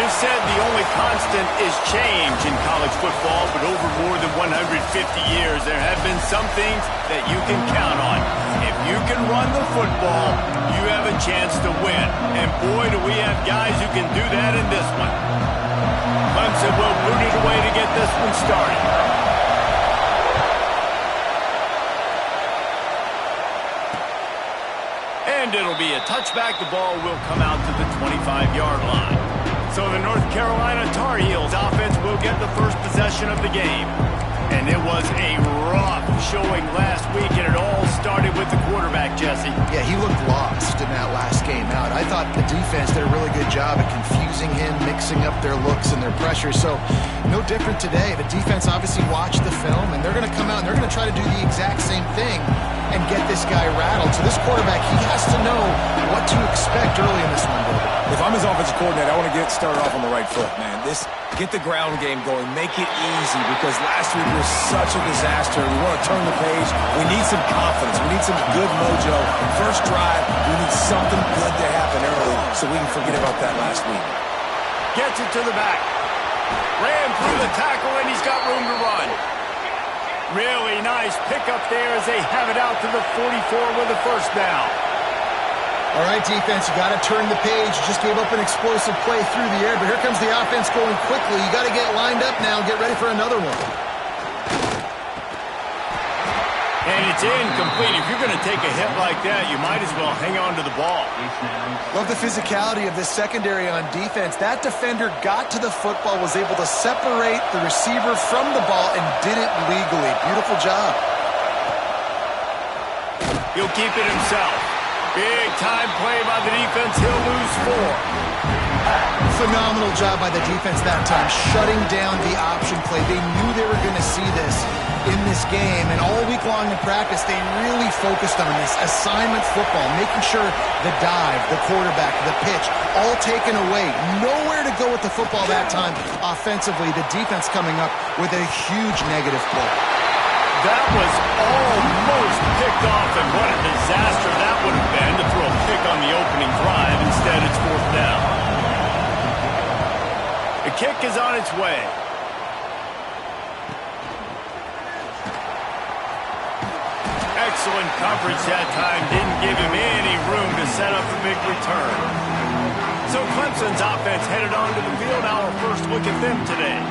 always said the only constant is change in college football, but over more than 150 years, there have been some things that you can count on. If you can run the football, you have a chance to win. And boy, do we have guys who can do that in this one. Clemson will boot it away to get this one started. And it'll be a touchback. The ball will come out to the 25-yard line. So the North Carolina Tar Heels offense will get the first possession of the game. And it was a rough showing last week, and it all started with the quarterback, Jesse. Yeah, he looked lost in that last game out. I thought the defense did a really good job at confusing him, mixing up their looks and their pressure. So no different today. The defense obviously watched the film, and they're going to come out and they're going to try to do the exact same thing and get this guy rattled. So this quarterback, he has to know what to expect early in this one, David. If I'm his offensive coordinator, I want to get started off on the right foot, man. Get the ground game going. Make it easy, because last week was such a disaster. We want to turn the page. We need some confidence. We need some good mojo. First drive, we need something good to happen early so we can forget about that last week. Gets it to the back. Ran through the tackle, and he's got room to run. Really nice pickup there as they have it out to the 44 with a first down. All right, defense, you got to turn the page. You just gave up an explosive play through the air, but here comes the offense going quickly. You got to get lined up now and get ready for another one. And it's incomplete. If you're going to take a hit like that, you might as well hang on to the ball. Love the physicality of this secondary on defense. That defender got to the football, was able to separate the receiver from the ball, and did it legally. Beautiful job. He'll keep it himself. Big time play by the defense. He'll lose 4. Phenomenal job by the defense that time, shutting down the option play. They knew they were going to see this in this game, and all week long in practice, they really focused on this assignment football, making sure the dive, the quarterback, the pitch, all taken away. Nowhere to go with the football that time offensively. The defense coming up with a huge negative play. That was almost picked off, and what a disaster that would have been to throw a pick on the opening drive. Instead, it's 4th down. The kick is on its way. Excellent coverage that time. Didn't give him any room to set up the big return. So Clemson's offense headed onto the field. Our first look at them today.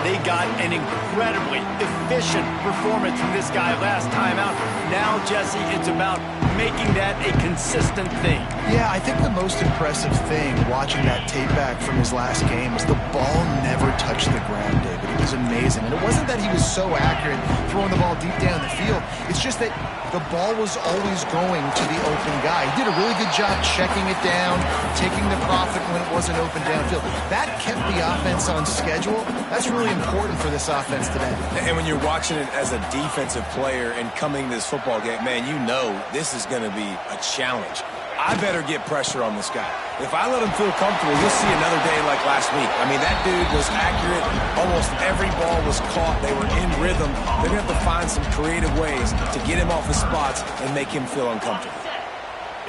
They got an incredibly efficient performance from this guy last time out. Now, Jesse, it's about making that a consistent thing. Yeah, I think the most impressive thing watching that tape back from his last game was the ball never touched the ground, David. It was amazing. And it wasn't that he was so accurate throwing the ball deep down the field. It's just that the ball was always going to the open guy. He did a really good job checking it down, taking the profit when it wasn't open downfield. That kept the offense on schedule. That's really important for this offense today. And when you're watching it as a defensive player and coming to this football game, man, you know this is going to be a challenge. I better get pressure on this guy. If I let him feel comfortable, you'll see another day like last week. I mean, that dude was accurate. Almost every ball was caught. They were in rhythm. They're going to have to find some creative ways to get him off his spots and make him feel uncomfortable.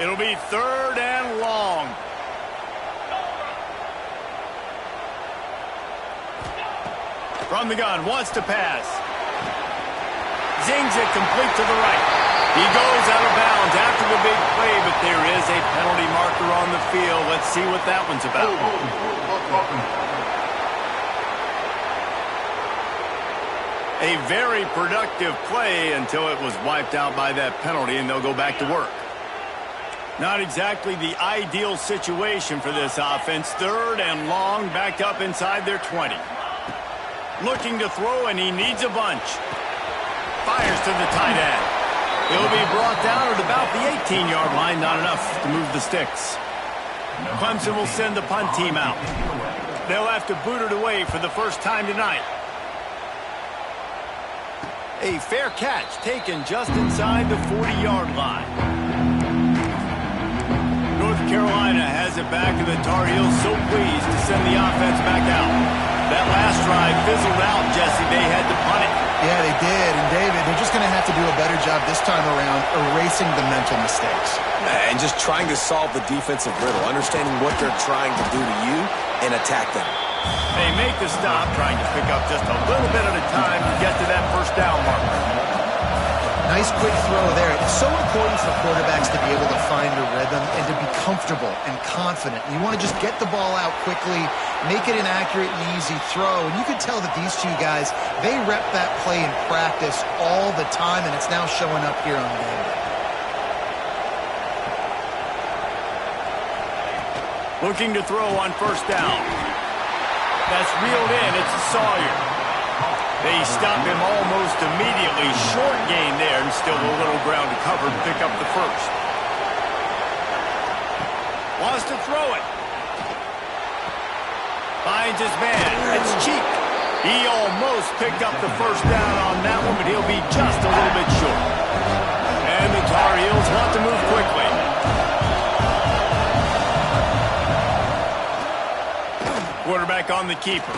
It'll be 3rd and long. From the gun, wants to pass. Zings it complete to the right. He goes out of bounds after the big play, but there is a penalty marker on the field. Let's see what that one's about. A very productive play until it was wiped out by that penalty, and they'll go back to work. Not exactly the ideal situation for this offense. 3rd and long, backed up inside their 20. Looking to throw, and he needs a bunch. Fires to the tight end. He'll be brought down at about the 18-yard line. Not enough to move the sticks. Clemson will send the punt team out. They'll have to boot it away for the first time tonight. A fair catch taken just inside the 40-yard line. North Carolina has it back, and the Tar Heels so pleased to send the offense back out. That last drive fizzled out, Jesse. They had to punt it. Yeah, they did. And David, they're just going to have to do a better job this time around erasing the mental mistakes. And just trying to solve the defensive riddle, understanding what they're trying to do to you and attack them. They make the stop, trying to pick up just a little bit at a time to get to that first down marker. Nice quick throw there. It's so important for quarterbacks to be able to find a rhythm and to be comfortable and confident. You want to just get the ball out quickly, make it an accurate and easy throw. And you can tell that these two guys, they rep that play in practice all the time, and it's now showing up here on game. Looking to throw on first down. That's reeled in. It's Sawyer. They stop him almost immediately. Short gain there, and still a little ground to cover to pick up the first. Wants to throw it. Finds his man. It's Cheek. He almost picked up the first down on that one, but he'll be just a little bit short. And the Tar Heels want to move quickly. Quarterback on the keeper.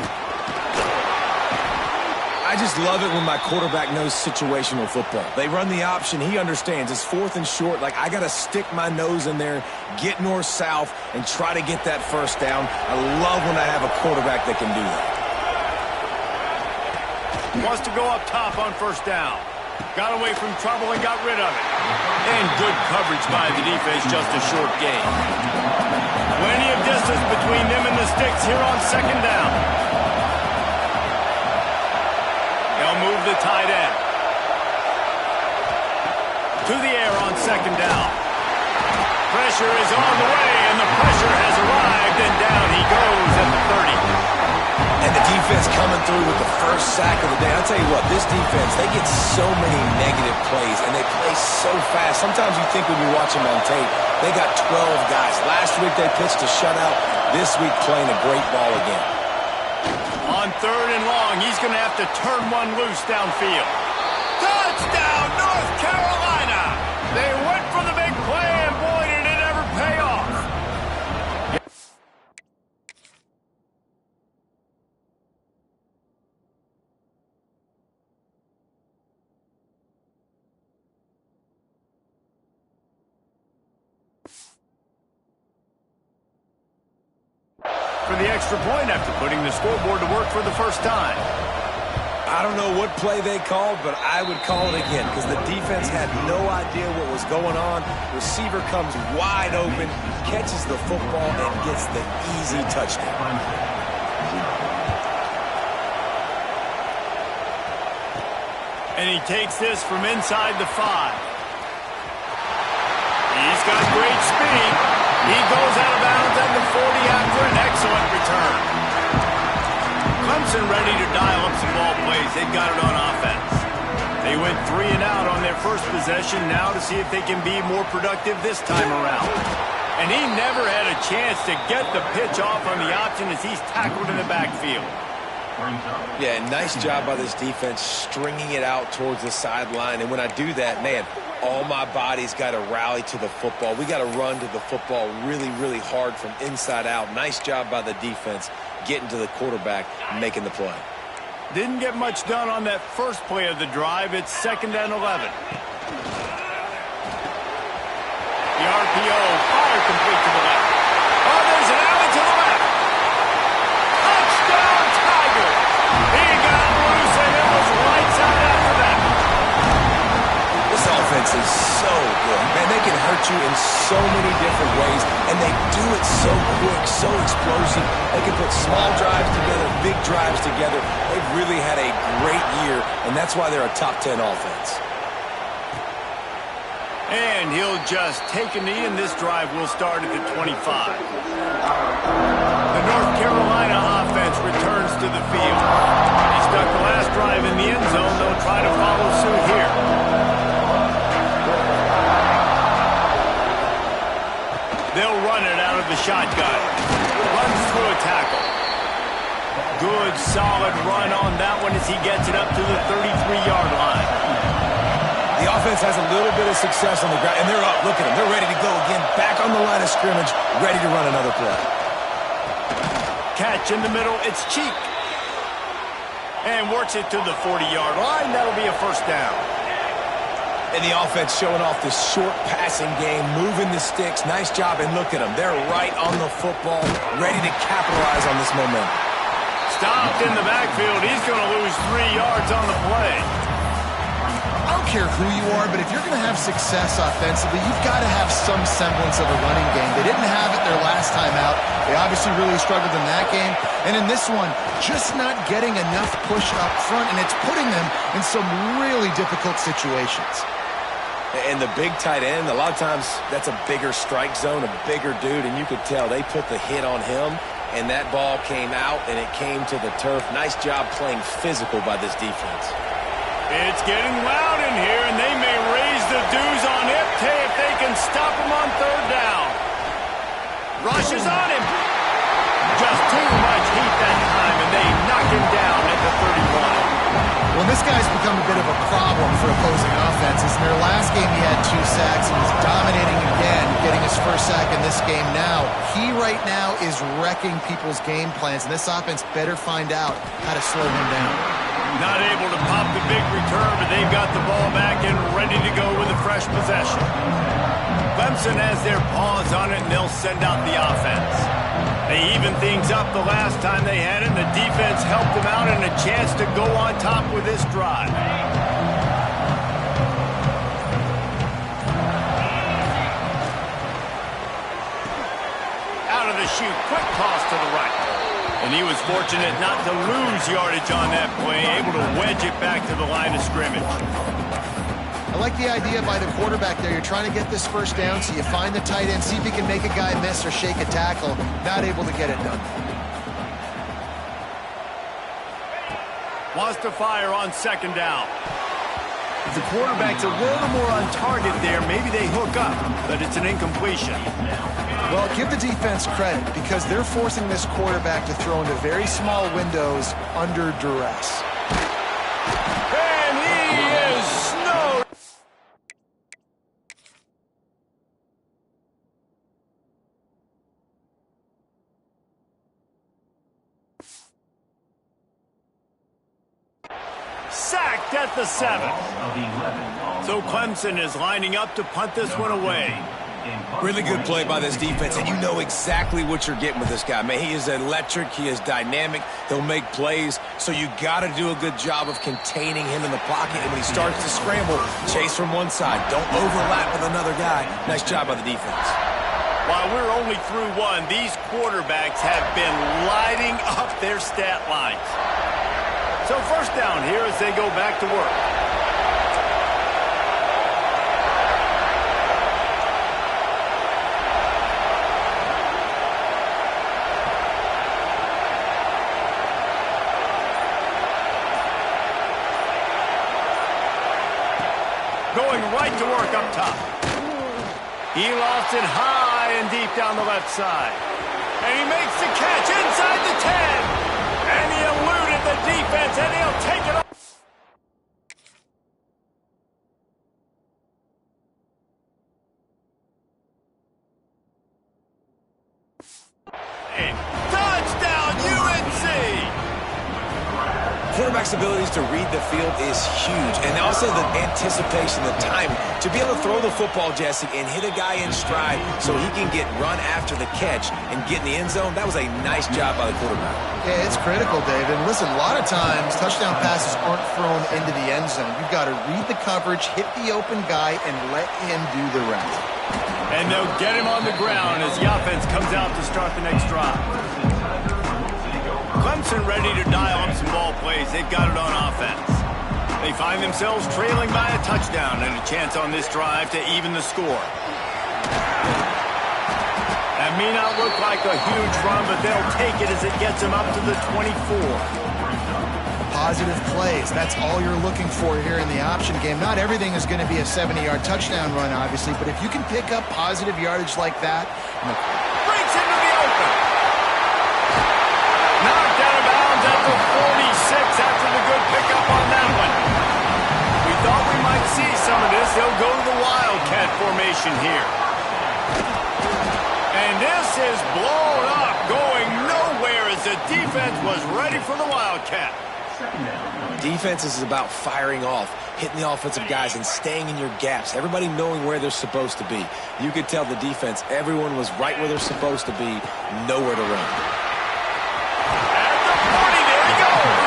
I just love it when my quarterback knows situational football. They run the option. He understands. It's 4th and short. Like, I got to stick my nose in there, get north-south, and try to get that first down. I love when I have a quarterback that can do that. Wants to go up top on first down. Got away from trouble and got rid of it. And good coverage by the defense, just a short gain. Plenty of distance between them and the sticks here on second down. They'll move the tight end. To the air on second down. Pressure is on the way, and the pressure has arrived, and down he goes at the 30. And the defense coming through with the first sack of the day. I'll tell you what, this defense, they get so many negative plays, and they play so fast. Sometimes you think when you watch them on tape, they got 12 guys. Last week they pitched a shutout. This week playing a great ball again. On third and long, he's going to have to turn one loose downfield. Touchdown, North Carolina! They went for the big play, and boy, did it ever pay off. For the extra point after putting the scoreboard to work for the first time. I don't know what play they called, but I would call it again because the defense had no idea what was going on. Receiver comes wide open, catches the football, and gets the easy touchdown. And he takes this from inside the 5. He's got great speed. He goes out of bounds at the 40 after an excellent return. Clemson ready to dial up some ball plays. They've got it on offense. They went 3 and out on their first possession, now to see if they can be more productive this time around. And he never had a chance to get the pitch off on the option as he's tackled in the backfield. Yeah, nice job by this defense stringing it out towards the sideline. And when I do that, man, all my body's got to rally to the football. We got to run to the football really, really hard from inside out. Nice job by the defense getting to the quarterback and making the play. Didn't get much done on that first play of the drive. It's 2nd and 11. The RPO fired complete to the left. Oh, there's an alley to the left. Touchdown, Tiger. He got loose, and it was lights out after that. This offense is so good. Man, they can hurt you in so many different ways, and they do it so quick, so explosive. They can put small drives together, big drives together. They've really had a great year, and that's why they're a top 10 offense. And he'll just take a knee, and this drive will start at the 25. The North Carolina offense returns to the field. He stuck the last drive in the end zone. They'll try to follow suit here. They'll run it out of the shotgun. Runs through a tackle. Good, solid run on that one as he gets it up to the 33-yard line. The offense has a little bit of success on the ground, and they're up. Look at them. They're ready to go again. Back on the line of scrimmage, ready to run another play. Catch in the middle. It's Cheek. And works it to the 40-yard line. That'll be a first down. And the offense showing off this short passing game, moving the sticks. Nice job, and look at them. They're right on the football, ready to capitalize on this momentum. Stopped in the backfield. He's going to lose 3 yards on the play. I don't care who you are, but if you're going to have success offensively, you've got to have some semblance of a running game. They didn't have it their last time out. They obviously really struggled in that game. And in this one, just not getting enough push up front, and it's putting them in some really difficult situations. And the big tight end, a lot of times that's a bigger strike zone, a bigger dude, and you could tell they put the hit on him, and that ball came out, and it came to the turf. Nice job playing physical by this defense. It's getting loud in here, and they may raise the dues on Ipte if they can stop him on 3rd down. Rushes on him. Just too much heat that time, and they knock him down at the 31. Well, this guy's become a bit of a problem for opposing offenses. In their last game, he had 2 sacks, and he's dominating again, getting his first sack in this game now. He right now is wrecking people's game plans, and this offense better find out how to slow him down. Not able to pop the big return, but they've got the ball back and ready to go with a fresh possession. Clemson has their paws on it, and they'll send out the offense. They evened things up the last time they had it, and the defense helped them out and a chance to go on top with this drive. Out of the chute, quick toss to the right. And he was fortunate not to lose yardage on that play, able to wedge it back to the line of scrimmage. I like the idea by the quarterback there. You're trying to get this first down, so you find the tight end, see if he can make a guy miss or shake a tackle. Not able to get it done. Wants to fire on 2nd down. If the quarterback's a little more on target there, maybe they hook up, but it's an incompletion. Well, give the defense credit because they're forcing this quarterback to throw into very small windows under duress. And he is snowed. Sacked at the 7. So Clemson is lining up to punt this one away. Really good play by this defense, and you know exactly what you're getting with this guy. Man, he is electric. He is dynamic. He'll make plays, so you got to do a good job of containing him in the pocket. And when he starts to scramble, chase from one side. Don't overlap with another guy. Nice job by the defense. While we're only through 1, these quarterbacks have been lighting up their stat lines. So 1st down here as they go back to work. Going right to work up top. He lost it high and deep down the left side. And he makes the catch inside the 10. And he eluded the defense, and he'll take it off. Touchdown, UNC! Quarterback's abilities to read the field is huge, and also the anticipation, the timing. To be able to throw the football, Jesse, and hit a guy in stride so he can get run after the catch and get in the end zone, that was a nice job by the quarterback. Yeah, it's critical, David. And listen, a lot of times touchdown passes aren't thrown into the end zone. You've got to read the coverage, hit the open guy, and let him do the rest. And they'll get him on the ground as the offense comes out to start the next drive. Clemson ready to dial up some ball plays. They've got it on offense. They find themselves trailing by a touchdown and a chance on this drive to even the score. That may not look like a huge run, but they'll take it as it gets them up to the 24. Positive plays. That's all you're looking for here in the option game. Not everything is going to be a 70-yard touchdown run, obviously, but if you can pick up positive yardage like that... Breaks into the open. Knocked out of bounds at the 46 after the good pickup on that one. We thought we might see some of this. They'll go to the Wildcat formation here. And this is blown up, going nowhere as the defense was ready for the Wildcat. Defense is about firing off, hitting the offensive guys, and staying in your gaps. Everybody knowing where they're supposed to be. You could tell the defense, everyone was right where they're supposed to be, nowhere to run. At the 40, there he goes.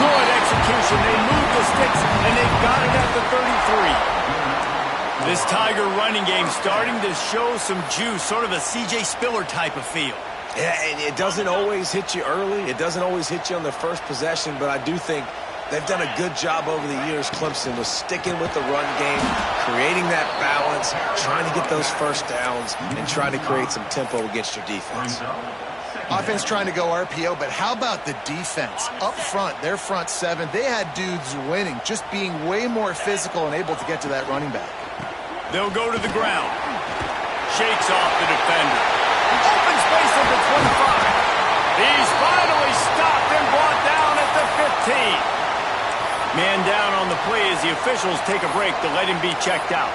Good execution. They moved the sticks, and they've got it at the 33. This Tiger running game starting to show some juice, sort of a C.J. Spiller type of feel. Yeah, and it doesn't always hit you early. It doesn't always hit you on the first possession, but I do think they've done a good job over the years, Clemson, with sticking with the run game, creating that balance, trying to get those first downs, and trying to create some tempo against your defense. Offense trying to go RPO, but how about the defense? Up front, their front seven, they had dudes winning, just being way more physical and able to get to that running back. They'll go to the ground. Shakes off the defender. Open space at the 25. He's finally stopped and brought down at the 15. Man down on the play as the officials take a break to let him be checked out.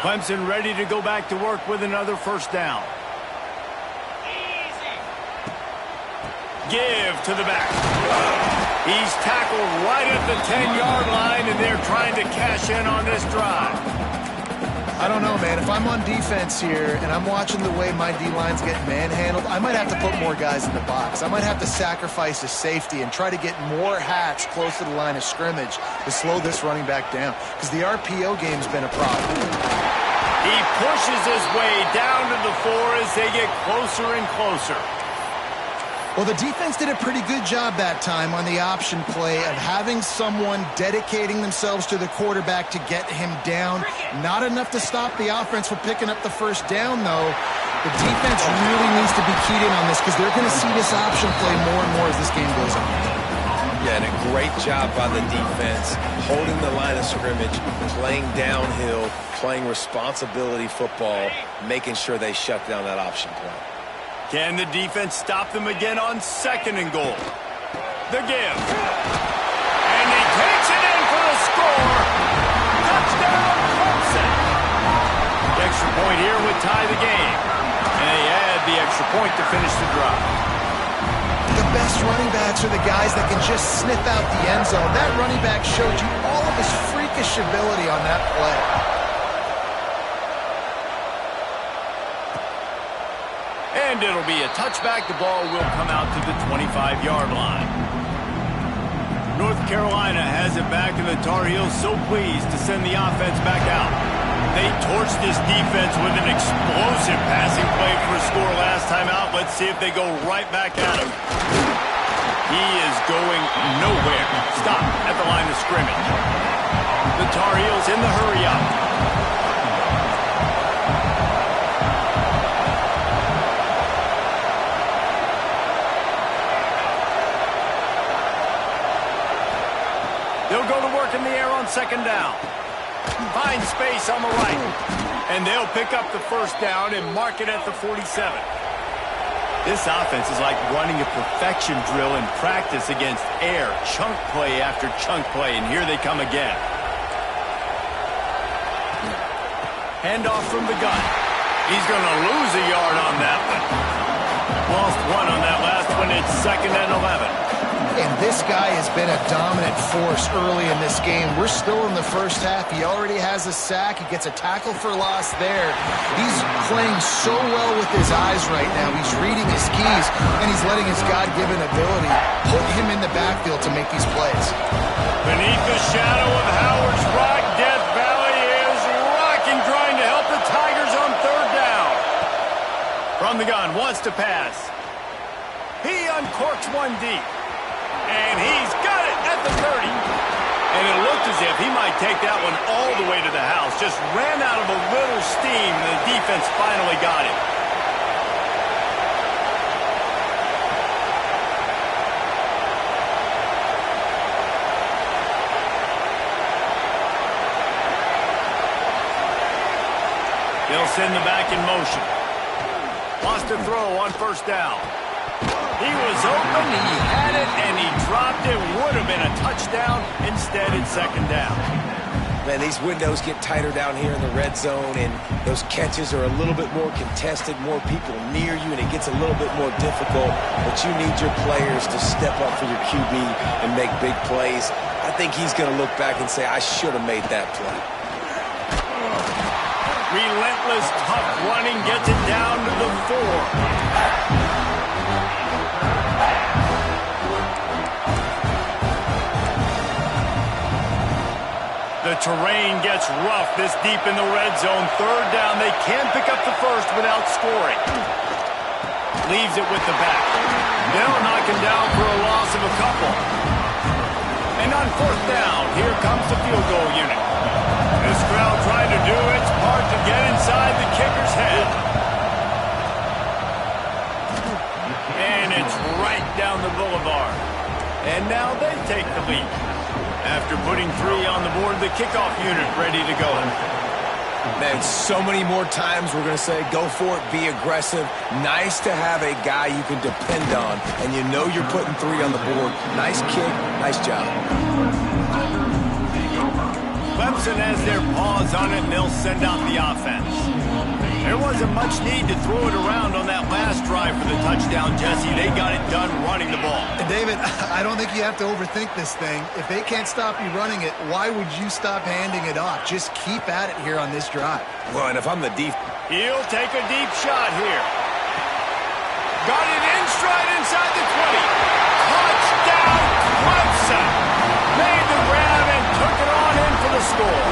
Clemson ready to go back to work with another first down. Give to the back. He's tackled right at the 10-yard line, and they're trying to cash in on this drive. I don't know, man. If I'm on defense here and I'm watching the way my D-line's getting manhandled, I might have to put more guys in the box. I might have to sacrifice a safety and try to get more hats close to the line of scrimmage to slow this running back down, because the RPO game's been a problem. He pushes his way down to the 4 as they get closer and closer. Well, the defense did a pretty good job that time on the option play of having someone dedicating themselves to the quarterback to get him down. Not enough to stop the offense from picking up the first down, though. The defense really needs to be keyed in on this, because they're going to see this option play more and more as this game goes on. Yeah, and a great job by the defense, holding the line of scrimmage, playing downhill, playing responsibility football, making sure they shut down that option play. Can the defense stop them again on 2nd and goal? The give. And he takes it in for the score. Touchdown, Clemson. The extra point here would tie the game. And they add the extra point to finish the drive. The best running backs are the guys that can just sniff out the end zone. That running back showed you all of his freakish ability on that play. And it'll be a touchback. The ball will come out to the 25-yard line. North Carolina has it back, and the Tar Heels so pleased to send the offense back out. They torched this defense with an explosive passing play for a score last time out. Let's see if they go right back at him. He is going nowhere. Stop at the line of scrimmage. The Tar Heels in the hurry-up. They'll go to work in the air on 2nd down. Find space on the right. And they'll pick up the first down and mark it at the 47. This offense is like running a perfection drill in practice against air. Chunk play after chunk play, and here they come again. Handoff from the gun. He's going to lose a yard on that one. Lost 1 on that last one. It's 2nd and 11. And this guy has been a dominant force early in this game. We're still in the first half. He already has a sack. He gets a tackle for loss there. He's playing so well with his eyes right now. He's reading his keys, and he's letting his God-given ability put him in the backfield to make these plays. Beneath the shadow of Howard's Rock, Death Valley is rocking, trying to help the Tigers on 3rd down. From the gun, wants to pass. He uncorks one deep. And he's got it at the 30. And it looked as if he might take that one all the way to the house. Just ran out of a little steam. The defense finally got him. They'll send the back in motion. Wants to throw on 1st down. He was open, he had it, and he dropped it. Would have been a touchdown. Instead, it's 2nd down. Man, these windows get tighter down here in the red zone, and those catches are a little bit more contested, more people near you, and it gets a little bit more difficult. But you need your players to step up for your QB and make big plays. I think he's going to look back and say, I should have made that play. Relentless, tough running gets it down to the 4. The terrain gets rough this deep in the red zone. Third down, they can pick up the first without scoring. Leaves it with the back. They'll knock him down for a loss of a couple. And on fourth down, here comes the field goal unit. This crowd trying to do its part to get inside the kicker's head. And it's right down the boulevard. And now they take the lead. After putting 3 on the board, the kickoff unit ready to go. Man, so many more times we're going to say, go for it, be aggressive. Nice to have a guy you can depend on, and you know you're putting 3 on the board. Nice kick, nice job. Clemson has their paws on it, and they'll send out the offense. There wasn't much need to throw it around on that last drive for the touchdown, Jesse. They got it done running the ball. And David, I don't think you have to overthink this thing. If they can't stop you running it, why would you stop handing it off? Just keep at it here on this drive. Well, and if I'm the he'll take a deep shot here. Got it in stride inside the 20. Touchdown, Clemson. Made the grab and took it on in for the score.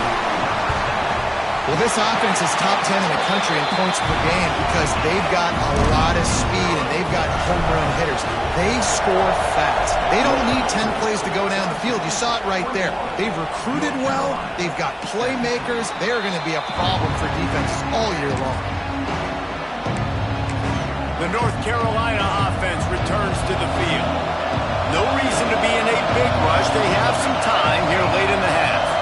Well, this offense is top 10 in the country in points per game because they've got a lot of speed and they've got home run hitters. They score fast. They don't need 10 plays to go down the field. You saw it right there. They've recruited well. They've got playmakers. They're going to be a problem for defenses all year long. The North Carolina offense returns to the field. No reason to be in a big rush. They have some time here late in the half.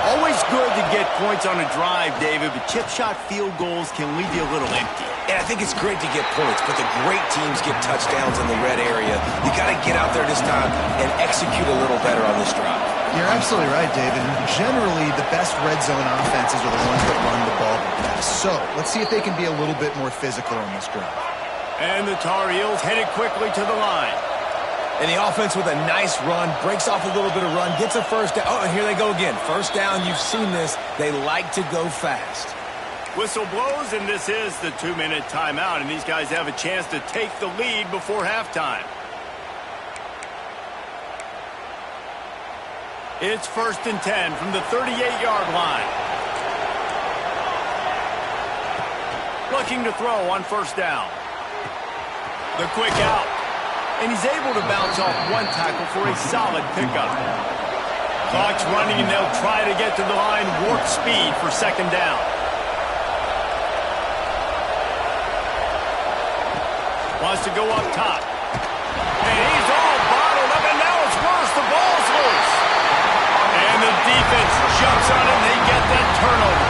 Always good to get points on a drive, David, but chip shot field goals can leave you a little empty. And I think it's great to get points, but the great teams get touchdowns in the red area. You got to get out there this time and execute a little better on this drive. You're absolutely right, David. Generally, the best red zone offenses are the ones that run the ball the best. So let's see if they can be a little bit more physical on this drive. And the Tar Heels headed quickly to the line. And the offense with a nice run, breaks off a little bit of run, gets a first down. Oh, and here they go again. First down, you've seen this. They like to go fast. Whistle blows, and this is the 2-minute timeout, and these guys have a chance to take the lead before halftime. It's 1st and 10 from the 38-yard line. Looking to throw on first down. The quick out. And he's able to bounce off one tackle for a solid pickup. Clock's running, and they'll try to get to the line warp speed for second down. Wants to go up top. And he's all bottled up, and now it's worse. The ball's loose. And the defense jumps on it, and they get that turnover.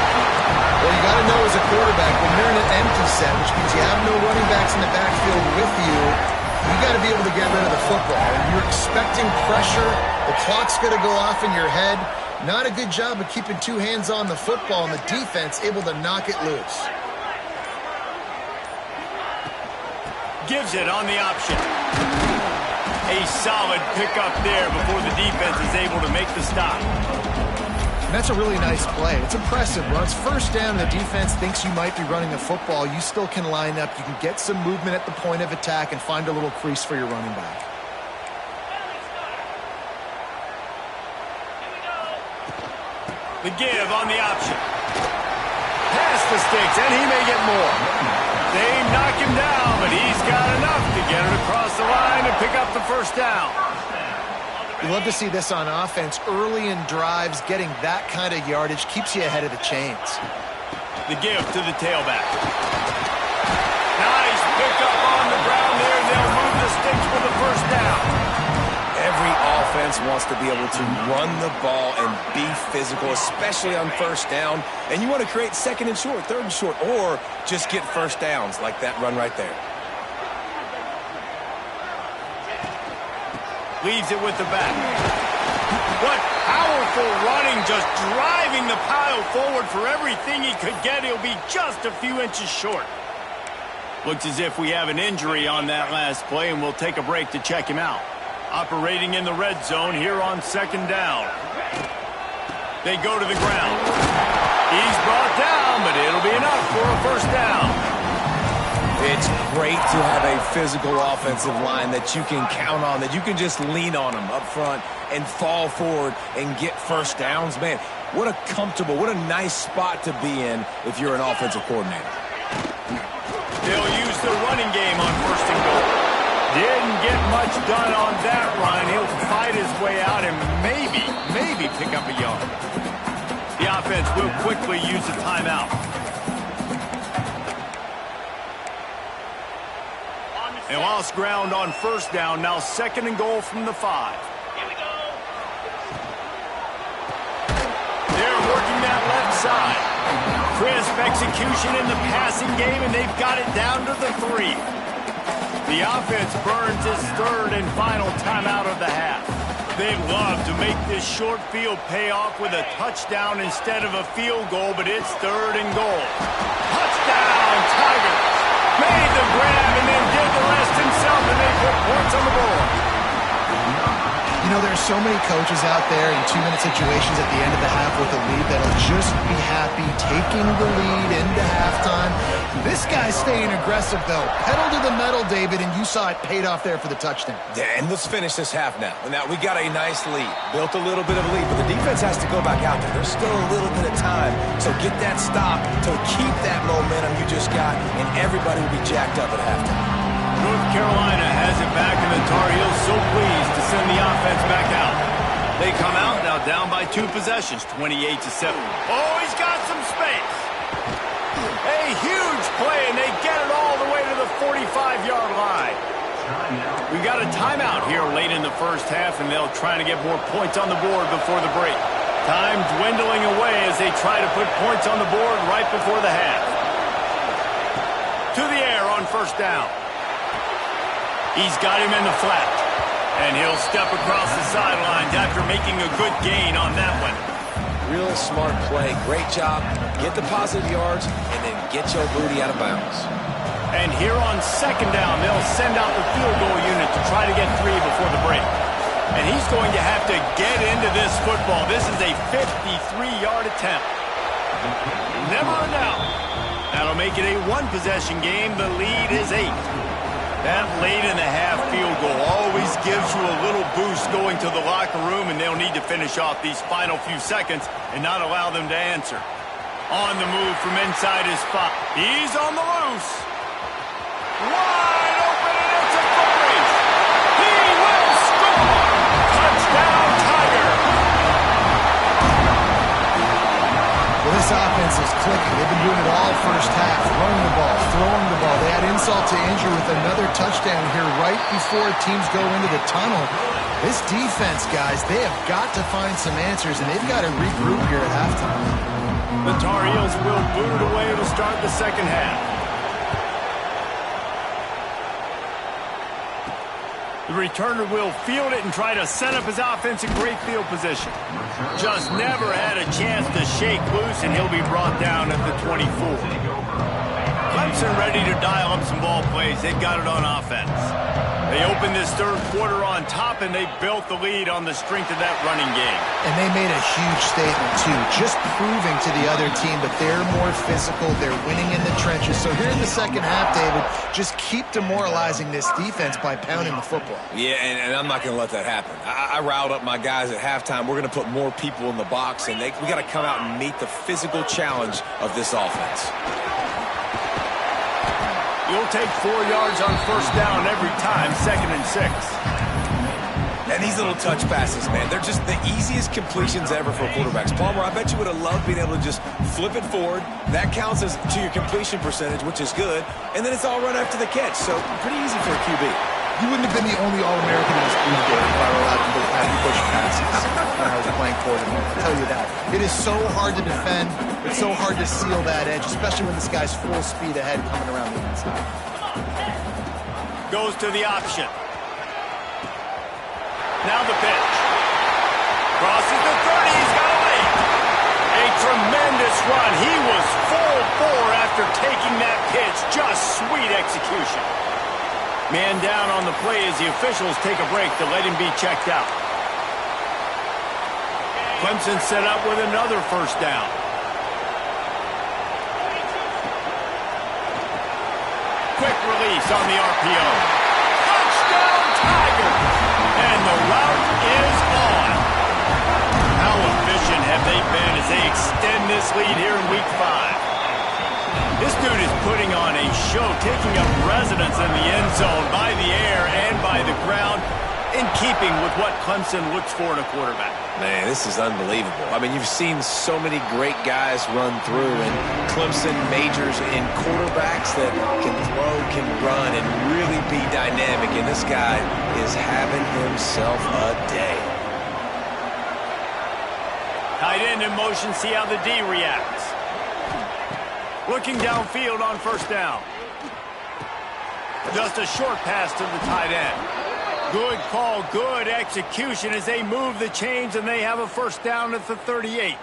Well, you got to know as a quarterback, when you're in an empty set, which means you have no running backs in the backfield with you, you got to be able to get rid of the football. And you're expecting pressure. The clock's going to go off in your head. Not a good job of keeping 2 hands on the football, and the defense able to knock it loose. Gives it on the option. A solid pickup there before the defense is able to make the stop. And that's a really nice play. It's impressive. When it's first down and the defense thinks you might be running the football, you still can line up. You can get some movement at the point of attack and find a little crease for your running back. The give on the option. Past the sticks, and he may get more. They knock him down, but he's got enough to get it across the line and pick up the first down. You love to see this on offense. Early in drives, getting that kind of yardage keeps you ahead of the chains. The give to the tailback. Nice pickup on the ground there. They'll move the sticks for the first down. Every offense wants to be able to run the ball and be physical, especially on first down. And you want to create second and short, third and short, or just get first downs like that run right there. Leaves it with the back. What powerful running, just driving the pile forward for everything he could get. He'll be just a few inches short. Looks as if we have an injury on that last play, and we'll take a break to check him out. Operating in the red zone here on second down. They go to the ground. He's brought down, but it'll be enough for a first down. It's great to have a physical offensive line that you can count on, that you can just lean on them up front and fall forward and get first downs. Man, what a comfortable, what a nice spot to be in if you're an offensive coordinator. They'll use the running game on first and goal. Didn't get much done on that run. He'll fight his way out and maybe pick up a yard. The offense will quickly use a timeout. And lost ground on first down. Now second and goal from the 5. Here we go. They're working that left side. Crisp execution in the passing game, and they've got it down to the 3. The offense burns its third and final timeout of the half. They'd love to make this short field pay off with a touchdown instead of a field goal, but it's third and goal. Touchdown, Tigers! Made the grab and then did the rest himself, and they put points on the board. You know, there's so many coaches out there in 2-minute situations at the end of the half with a lead that'll just be happy taking the lead into halftime. This guy's staying aggressive, though. Pedal to the metal, David, and you saw it paid off there for the touchdown. Yeah, and let's finish this half now. Now, we got a nice lead. Built a little bit of a lead, but the defense has to go back out there. There's still a little bit of time. So get that stop to keep that momentum you just got, and everybody will be jacked up at halftime. North Carolina has it back, and the Tar Heels so pleased to send the offense back out. They come out now down by 2 possessions, 28-7. Oh, he's got some space. A huge play, and they get it all the way to the 45-yard line. We got a timeout here late in the first half, and they'll try to get more points on the board before the break. Time dwindling away as they try to put points on the board right before the half. To the air on first down. He's got him in the flat, and he'll step across the sidelines after making a good gain on that one. Real smart play. Great job. Get the positive yards, and then get your booty out of bounds. And here on second down, they'll send out the field goal unit to try to get 3 before the break. And he's going to have to get into this football. This is a 53-yard attempt. Never a doubt. That'll make it a 1-possession game. The lead is 8. That late in the half field goal always gives you a little boost going to the locker room, and they'll need to finish off these final few seconds and not allow them to answer. On the move from inside his spot. He's on the loose. Wide open, and it's a foot race. He will score. Touchdown, Tiger. Well, this offense is clicking. They've been doing it all first half, running the ball, throwing the ball. They had insult to injury with another touchdown here right before teams go into the tunnel. This defense, guys, they have got to find some answers, and they've got to regroup here at halftime. The Tar Heels will boot it away to start the second half. The returner will field it and try to set up his offense in great field position. Just never had a chance to shake loose, and he'll be brought down at the 24. Clemson ready to dial up some ball plays. They've got it on offense. They opened this third quarter on top, and they built the lead on the strength of that running game. And they made a huge statement, too, just proving to the other team that they're more physical, they're winning in the trenches. So here in the second half, David, just keep demoralizing this defense by pounding the football. Yeah, and I'm not going to let that happen. I riled up my guys at halftime. We're going to put more people in the box, and we got to come out and meet the physical challenge of this offense. You'll take 4 yards on first down every time, 2nd and 6. And these little touch passes, man, they're just the easiest completions ever for quarterbacks. Palmer, I bet you would have loved being able to just flip it forward. That counts as to your completion percentage, which is good. And then it's all run after the catch, so pretty easy for a QB. You wouldn't have been the only All-American in this booth game if I were allowed to have you push passes when I was playing quarterback. I'll tell you that. It is so hard to defend. It's so hard to seal that edge, especially when this guy's full speed ahead coming around the inside. Goes to the option. Now the pitch. Cross run. He was full bore after taking that pitch. Just sweet execution. Man down on the play as the officials take a break to let him be checked out. Clemson set up with another first down. Quick release on the RPO. Touchdown Tigers! And the route is on. How efficient have they been as they extend this lead here in Week 5? This dude is putting on a show, taking up residence in the end zone by the air and by the ground, in keeping with what Clemson looks for in a quarterback. Man, this is unbelievable. I mean, you've seen so many great guys run through, and Clemson majors in quarterbacks that can throw, can run, and really be dynamic, and this guy is having himself a day. Tight end in motion, see how the D reacts. Looking downfield on first down. Just a short pass to the tight end. Good call, good execution as they move the chains and they have a first down at the 38.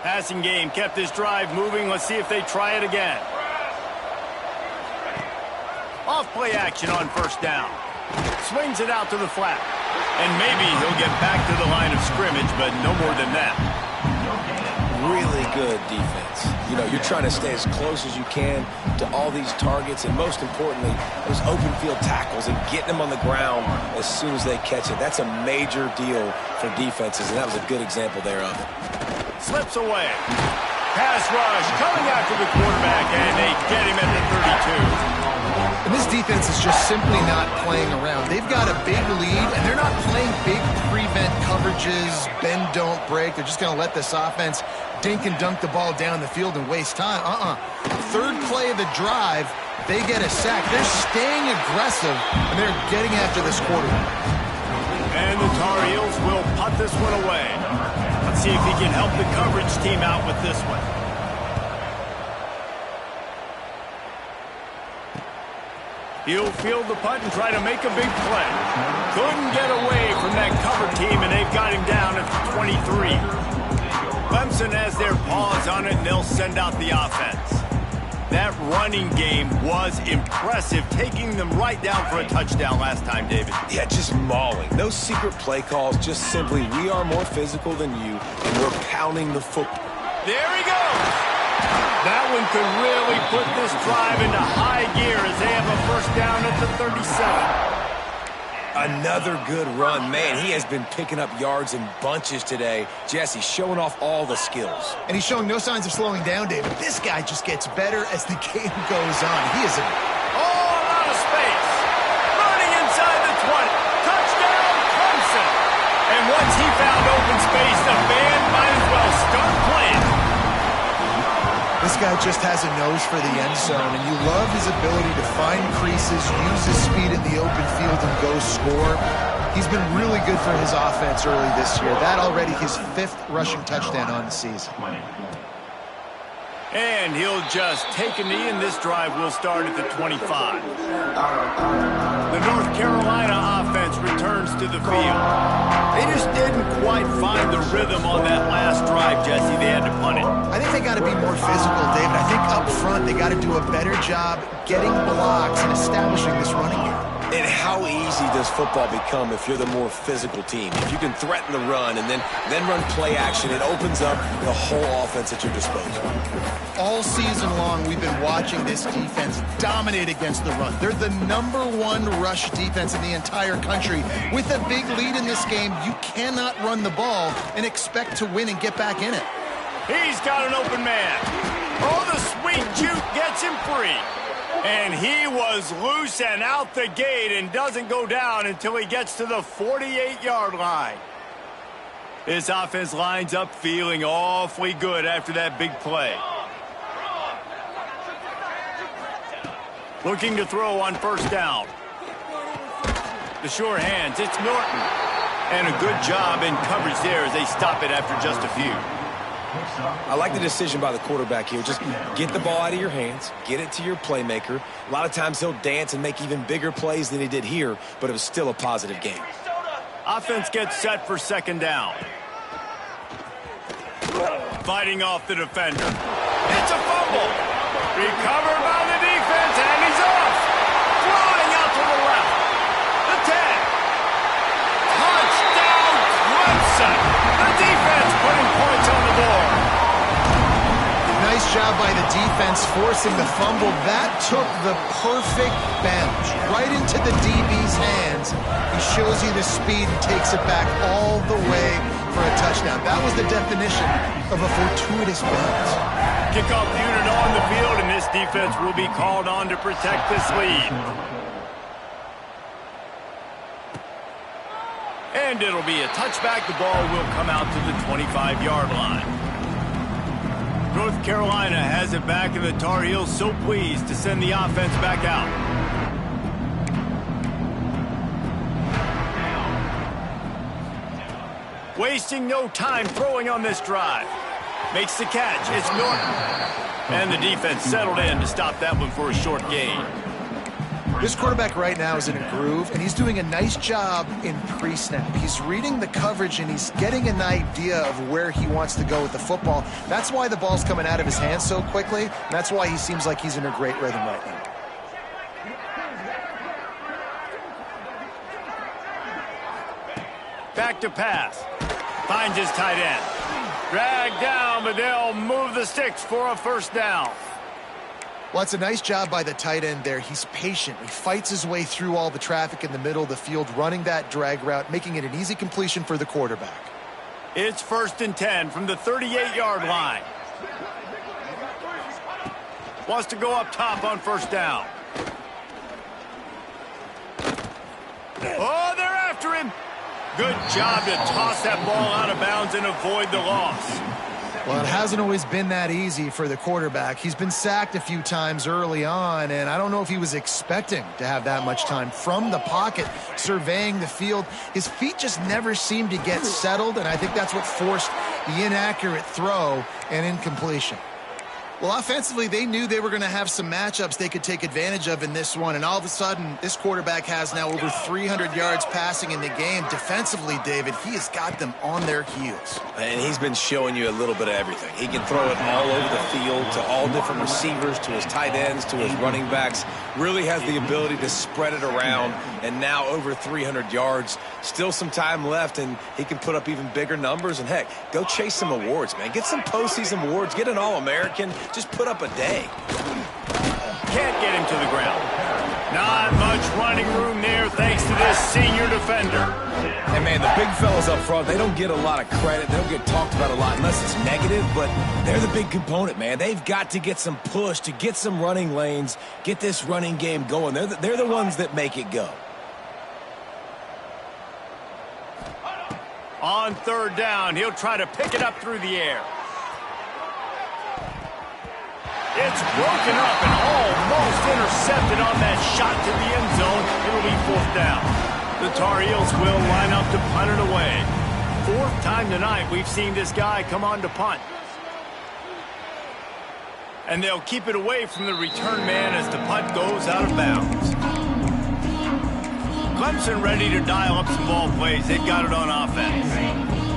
Passing game kept this drive moving. Let's see if they try it again. Off play action on first down. Swings it out to the flat. And maybe he'll get back to the line of scrimmage, but no more than that. Really good defense. You know, you're trying to stay as close as you can to all these targets, and most importantly, those open field tackles and getting them on the ground as soon as they catch it. That's a major deal for defenses, and that was a good example there of it. Slips away. Pass rush coming after the quarterback, and they get him at the 32. And this defense is just simply not playing around. They've got a big lead, and they're not playing big prevent coverages, bend, don't break. They're just going to let this offense dink and dunk the ball down the field and waste time. Third play of the drive, they get a sack. They're staying aggressive, and they're getting after this quarterback. And the Tar Heels will punt this one away. Let's see if he can help the coverage team out with this one. He'll field the punt and try to make a big play. Couldn't get away from that cover team, and they've got him down at the 23. Clemson has their paws on it, and they'll send out the offense. That running game was impressive, taking them right down for a touchdown last time, David. Yeah, just mauling. No secret play calls, just simply, we are more physical than you, and we're pounding the football. There he goes. That one could really put this drive into high gear as they have a first down at the 37. Another good run. Man, he has been picking up yards in bunches today. Jesse showing off all the skills. And he's showing no signs of slowing down, David. This guy just gets better as the game goes on. He is a lot of space. Running inside the 20. Touchdown, Clemson. And once he found open space, the band might as well start playing. This guy just has a nose for the end zone, and you love his ability to find creases, use his speed in the open field, and go score. He's been really good for his offense early this year. That already his 5th rushing touchdown on the season. And he'll just take a knee, and this drive will start at the 25. The North Carolina offense returns to the field. They just didn't quite find the rhythm on that last drive, Jesse. They had to punt it. I think they got to be more physical, David. I think up front they got to do a better job getting blocks and establishing this running game. And how easy does football become if you're the more physical team? If you can threaten the run and then run play action, it opens up the whole offense at your disposal. All season long, we've been watching this defense dominate against the run. They're the #1 rush defense in the entire country. With a big lead in this game, you cannot run the ball and expect to win and get back in it. He's got an open man. Oh, the sweet juke gets him free. And he was loose and out the gate and doesn't go down until he gets to the 48-yard line. This offense lines up feeling awfully good after that big play. Looking to throw on first down. The sure hands, it's Norton. And a good job in coverage there as they stop it after just a few. I like the decision by the quarterback here. Just get the ball out of your hands, get it to your playmaker. A lot of times he'll dance and make even bigger plays than he did here, but it was still a positive game. Offense gets set for second down. fighting off the defender. It's a fumble. Recovered by the defense, and he's off. Flying out to the left. The 10. Touchdown, Clemson. The defense putting points on the board. Nice job by the defense forcing the fumble. That took the perfect bounce right into the DB's hands. He shows you the speed and takes it back all the way for a touchdown. That was the definition of a fortuitous bounce. Kickoff unit on the field, and this defense will be called on to protect this lead. And it'll be a touchback. The ball will come out to the 25-yard line. North Carolina has it back, and the Tar Heels so pleased to send the offense back out. Wasting no time throwing on this drive. Makes the catch. It's Norton. And the defense settled in to stop that one for a short gain. This quarterback right now is in a groove, and he's doing a nice job in pre-snap. He's reading the coverage, and he's getting an idea of where he wants to go with the football. That's why the ball's coming out of his hands so quickly, and that's why he seems like he's in a great rhythm right now. Back to pass. Finds his tight end. Dragged down, but they'll move the sticks for a first down. Well, it's a nice job by the tight end there. He's patient. He fights his way through all the traffic in the middle of the field, running that drag route, making it an easy completion for the quarterback. It's 1st and 10 from the 38-yard line. Wants to go up top on first down. Oh, they're after him. Good job to toss that ball out of bounds and avoid the loss. Well, it hasn't always been that easy for the quarterback. He's been sacked a few times early on, and I don't know if he was expecting to have that much time from the pocket, surveying the field. His feet just never seemed to get settled, and I think that's what forced the inaccurate throw and incompletion. Well, offensively, they knew they were going to have some matchups they could take advantage of in this one, and all of a sudden, this quarterback has now over 300 yards passing in the game. Defensively, David, he has got them on their heels. And he's been showing you a little bit of everything. He can throw it all over the field to all different receivers, to his tight ends, to his running backs. Really has the ability to spread it around, and now over 300 yards. Still some time left, and he can put up even bigger numbers. And, heck, go chase some awards, man. Get some postseason awards. Get an All-American. Just put up a day. Can't get him to the ground. Not much running room there thanks to this senior defender. And, man, the big fellas up front, they don't get a lot of credit. They don't get talked about a lot unless it's negative, but they're the big component, man. They've got to get some push to get some running lanes, get this running game going. They're the ones that make it go. On third down, he'll try to pick it up through the air. It's broken up and almost intercepted on that shot to the end zone. It'll be 4th down. The Tar Heels will line up to punt it away. 4th time tonight we've seen this guy come on to punt. And they'll keep it away from the return man as the punt goes out of bounds. Clemson ready to dial up some ball plays. They've got it on offense.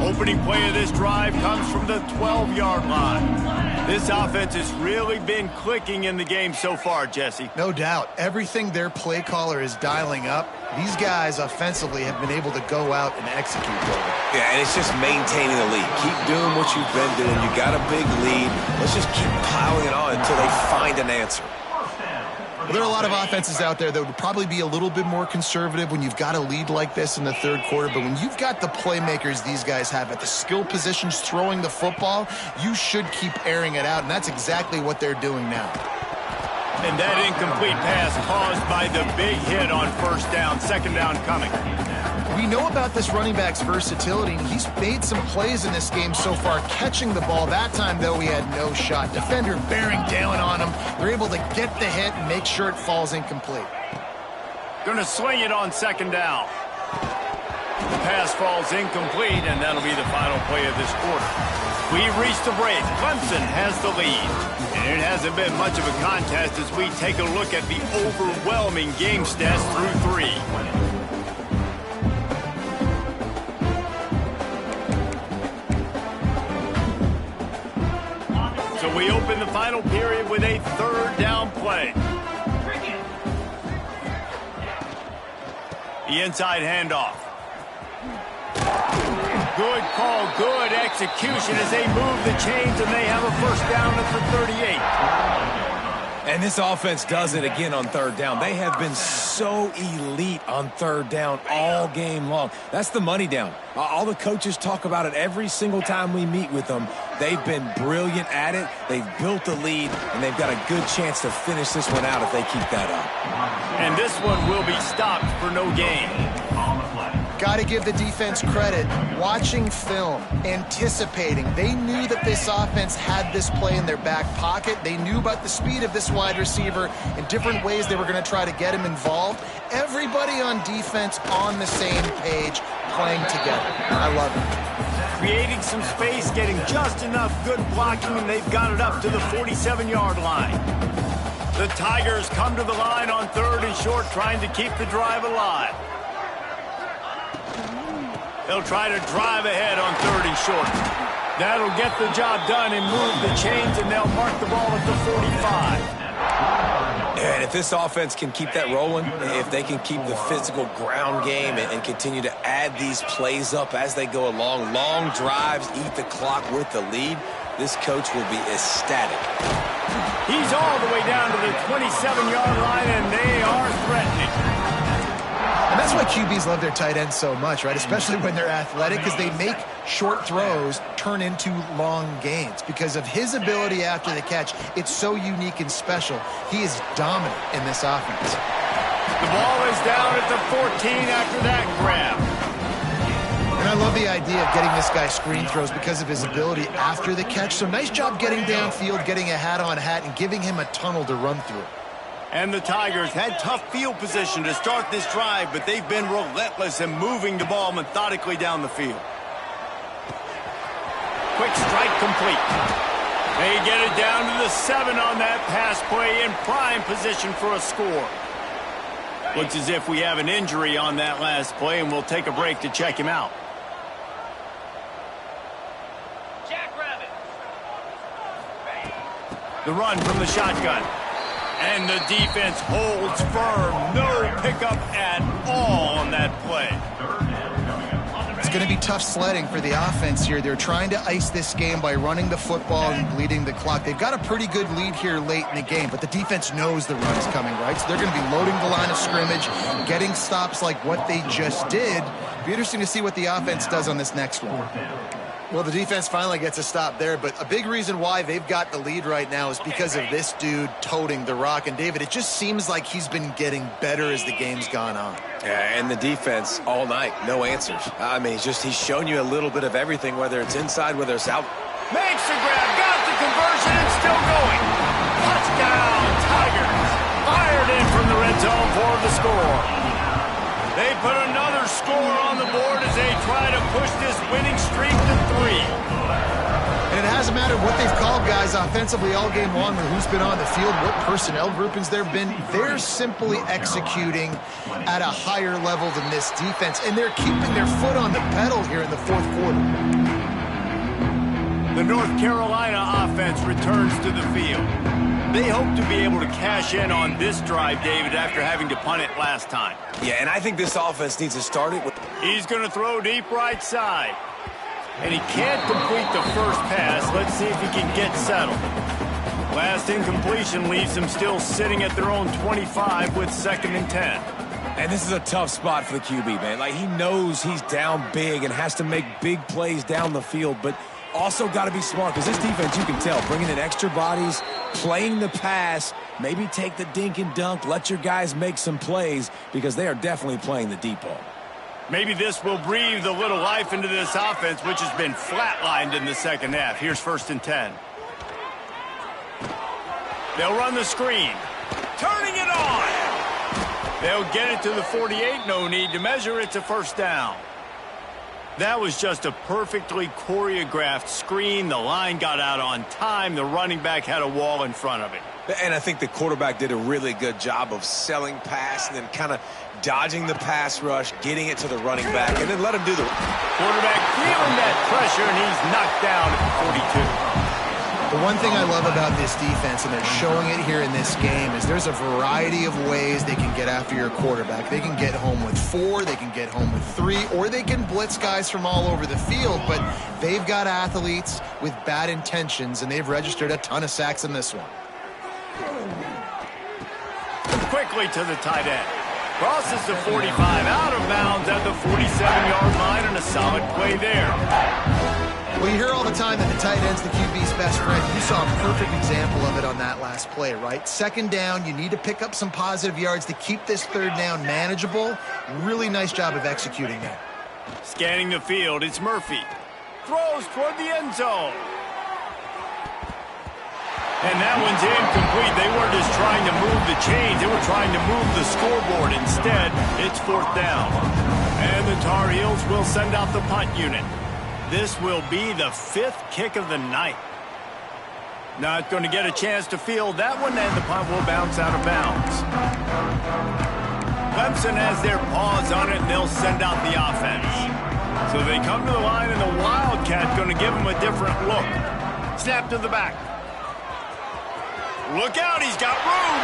Opening play of this drive comes from the 12-yard line. This offense has really been clicking in the game so far, Jesse. No doubt. Everything their play caller is dialing up, these guys offensively have been able to go out and execute. Yeah, and it's just maintaining the lead. Keep doing what you've been doing. You got a big lead. Let's just keep piling it on until they find an answer. Well, there are a lot of offenses out there that would probably be a little bit more conservative when you've got a lead like this in the third quarter. But when you've got the playmakers these guys have at the skill positions throwing the football, you should keep airing it out. And that's exactly what they're doing now. And that incomplete pass caused by the big hit on first down. Second down coming. We know about this running back's versatility. He's made some plays in this game so far, catching the ball. That time, though, he had no shot. Defender bearing down on him. They're able to get the hit and make sure it falls incomplete. Going to swing it on second down. The pass falls incomplete, and that'll be the final play of this quarter. We've reached the break. Clemson has the lead. And it hasn't been much of a contest as we take a look at the overwhelming game stats through 3. We open the final period with a third down play. The inside handoff. Good call, good execution as they move the chains, and they have a first down at the 38. And this offense does it again on third down. They have been so elite on third down all game long. That's the money down. All the coaches talk about it every single time we meet with them. They've been brilliant at it. They've built the lead, and they've got a good chance to finish this one out if they keep that up. And this one will be stopped for no gain. Got to give the defense credit. Watching film, anticipating. They knew that this offense had this play in their back pocket. They knew about the speed of this wide receiver in different ways they were going to try to get him involved. Everybody on defense on the same page, playing together. I love it. Creating some space, getting just enough good blocking, and they've got it up to the 47-yard line. The Tigers come to the line on third and short, trying to keep the drive alive. They'll try to drive ahead on third and short. That'll get the job done and move the chains, and they'll mark the ball at the 45. And if this offense can keep that rolling, if they can keep the physical ground game and continue to add these plays up as they go along, long drives, eat the clock with the lead, this coach will be ecstatic. He's all the way down to the 27-yard line, and they are threatening. And that's why QBs love their tight ends so much, right? Especially when they're athletic, because they make short throws turn into long gains. Because of his ability after the catch, it's so unique and special. He is dominant in this offense. The ball is down at the 14 after that grab. And I love the idea of getting this guy screen throws because of his ability after the catch. So nice job getting downfield, getting a hat-on-hat, and giving him a tunnel to run through. And the Tigers had tough field position to start this drive, but they've been relentless in moving the ball methodically down the field. Quick strike complete. They get it down to the 7 on that pass play in prime position for a score. Looks as if we have an injury on that last play, and we'll take a break to check him out. The run from the shotgun. And the defense holds firm. No pickup at all on that play. It's going to be tough sledding for the offense here. They're trying to ice this game by running the football and bleeding the clock. They've got a pretty good lead here late in the game, but the defense knows the run is coming, right? So they're going to be loading the line of scrimmage, getting stops like what they just did. It'll be interesting to see what the offense does on this next one. Well, the defense finally gets a stop there, but a big reason why they've got the lead right now is because of this dude toting the rock. And, David, it just seems like he's been getting better as the game's gone on. Yeah, and the defense all night, no answers. I mean, he's shown you a little bit of everything, whether it's inside, whether it's out. Makes the grab, got the conversion, and still going. Touchdown, Tigers. Fired in from the red zone for the score. They put another score on the board as they try to push this winning streak to 3. And it hasn't mattered what they've called guys offensively all game long or who's been on the field, what personnel groupings there have been. They're simply executing at a higher level than this defense, and they're keeping their foot on the pedal here in the fourth quarter. The North Carolina offense returns to the field. They hope to be able to cash in on this drive, David, after having to punt it last time. Yeah, and I think this offense needs to start it with... He's going to throw deep right side. And he can't complete the first pass. Let's see if he can get settled. Last incompletion leaves them still sitting at their own 25 with 2nd and 10. And this is a tough spot for the QB, man. Like, he knows he's down big and has to make big plays down the field, but also got to be smart because this defense, you can tell, bringing in extra bodies, playing the pass, maybe take the dink and dunk, let your guys make some plays because they are definitely playing the deep ball. Maybe this will breathe a little life into this offense, which has been flatlined in the second half. Here's 1st and 10. They'll run the screen. Turning it on. They'll get it to the 48. No need to measure. It's a first down. That was just a perfectly choreographed screen. The line got out on time. The running back had a wall in front of it. And I think the quarterback did a really good job of selling pass and then kind of dodging the pass rush, getting it to the running back, and then let him do the... Quarterback feeling that pressure, and he's knocked down at the 42. The one thing I love about this defense, and they're showing it here in this game, is there's a variety of ways they can get after your quarterback. They can get home with 4, they can get home with 3, or they can blitz guys from all over the field, but they've got athletes with bad intentions, and they've registered a ton of sacks in this one. Quickly to the tight end. Crosses the 45, out of bounds at the 47-yard line, and a solid play there. Well, you hear all the time that the tight end's the QB's best friend. You saw a perfect example of it on that last play, right? Second down, you need to pick up some positive yards to keep this third down manageable. Really nice job of executing that. Scanning the field, it's Murphy. Throws toward the end zone. And that one's incomplete. They weren't just trying to move the chains. They were trying to move the scoreboard. Instead, it's 4th down. And the Tar Heels will send out the punt unit. This will be the 5th kick of the night. Not going to get a chance to field that one, and the punt will bounce out of bounds. Clemson has their paws on it, and they'll send out the offense. So they come to the line, and the Wildcat going to give them a different look. Snap to the back. Look out, he's got room.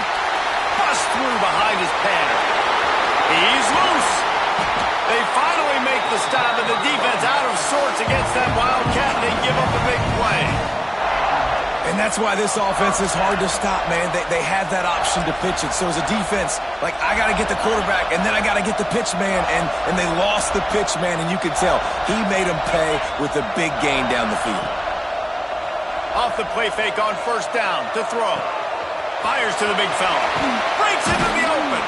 Bust through behind his pattern. He's loose. They finally make the stop, and the defense out of sorts against that Wildcat, and they give up a big play. And that's why this offense is hard to stop, man. They have that option to pitch it. So as a defense, like, I got to get the quarterback, and then I got to get the pitch man, and they lost the pitch man, and you can tell he made them pay with a big gain down the field. Off the play fake on 1st down to throw. Fires to the big fella. Breaks into the open.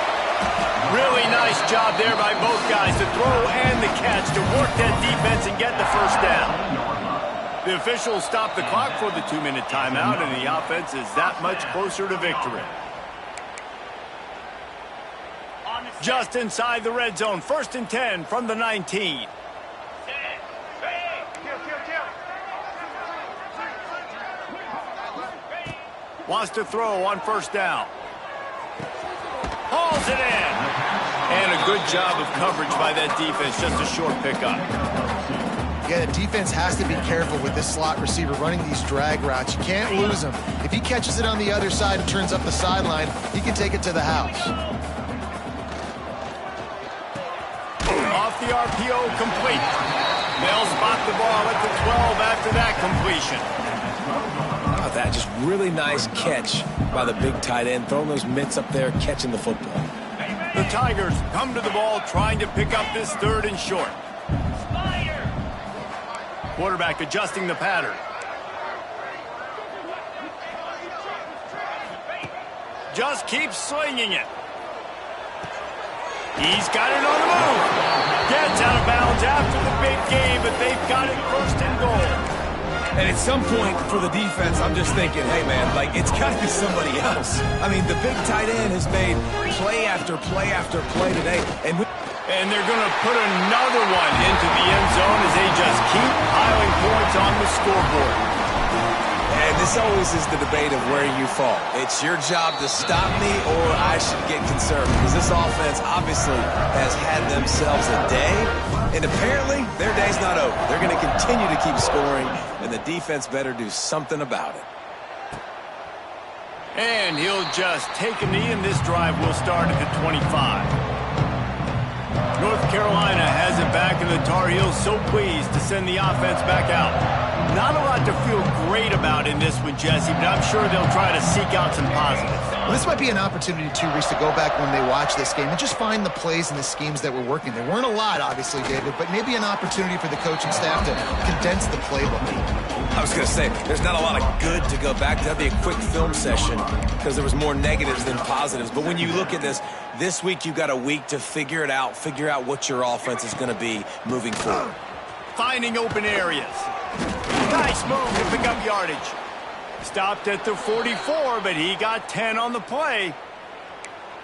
Really nice job there by both guys to throw and the catch to work that defense and get the 1st down. The officials stop the clock for the 2-minute timeout, and the offense is that much closer to victory. Just inside the red zone, 1st and 10 from the 19. Wants to throw on 1st down. Hauls it in. And a good job of coverage by that defense. Just a short pickup. Yeah, the defense has to be careful with this slot receiver running these drag routes. You can't lose him. If he catches it on the other side and turns up the sideline, he can take it to the house. Off the RPO, complete. They'll spot the ball at the 12 after that completion. That just really nice catch by the big tight end, throwing those mitts up there, catching the football. The Tigers come to the ball trying to pick up this 3rd and short. Quarterback adjusting the pattern. Just keeps slinging it. He's got it on the move. Gets out of bounds after the big game, but they've got it 1st and goal. And at some point for the defense, I'm just thinking, hey, man, like, it's got to be somebody else. I mean, the big tight end has made play after play after play today. And they're going to put another one into the end zone as they just keep piling points on the scoreboard. And this always is the debate of where you fall. It's your job to stop me, or I should get concerned, because this offense obviously has had themselves a day, and apparently their day's not over. They're going to continue to keep scoring, and the defense better do something about it. And he'll just take a knee, and this drive will start at the 25. North Carolina has it back, and the Tar Heels so pleased to send the offense back out. Not a lot to feel great about in this one, Jesse, but I'm sure they'll try to seek out some positives. Well, this might be an opportunity, too, Reese, to go back when they watch this game and just find the plays and the schemes that were working. There weren't a lot, obviously, David, but maybe an opportunity for the coaching staff to condense the playbook. I was going to say, there's not a lot of good to go back to. That'd be a quick film session because there was more negatives than positives. But when you look at this week you've got a week to figure it out, figure out what your offense is going to be moving forward. Finding open areas. Nice move to pick up yardage. Stopped at the 44, but he got 10 on the play.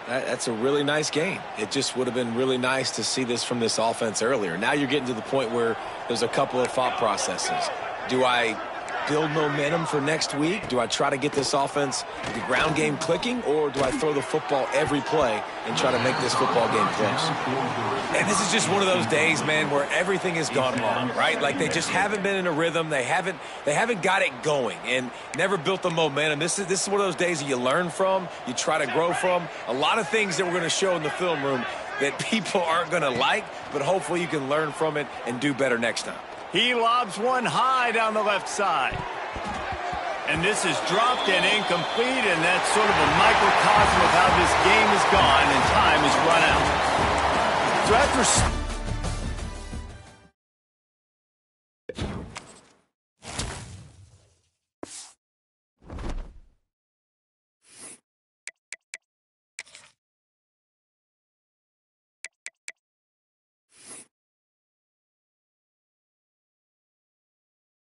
That's a really nice game. It just would have been really nice to see this from this offense earlier. Now you're getting to the point where there's a couple of thought processes. Do I build momentum for next week? Do I try to get this offense, the ground game clicking, or do I throw the football every play and try to make this football game close? And this is just one of those days, man, where everything has gone wrong, right? Like they just haven't been in a rhythm. They haven't got it going and never built the momentum. This is one of those days that you learn from, you try to grow from. A lot of things that we're going to show in the film room that people aren't going to like, but hopefully you can learn from it and do better next time. He lobs one high down the left side. And this is dropped and incomplete, and that's sort of a microcosm of how this game has gone, and time has run out. So after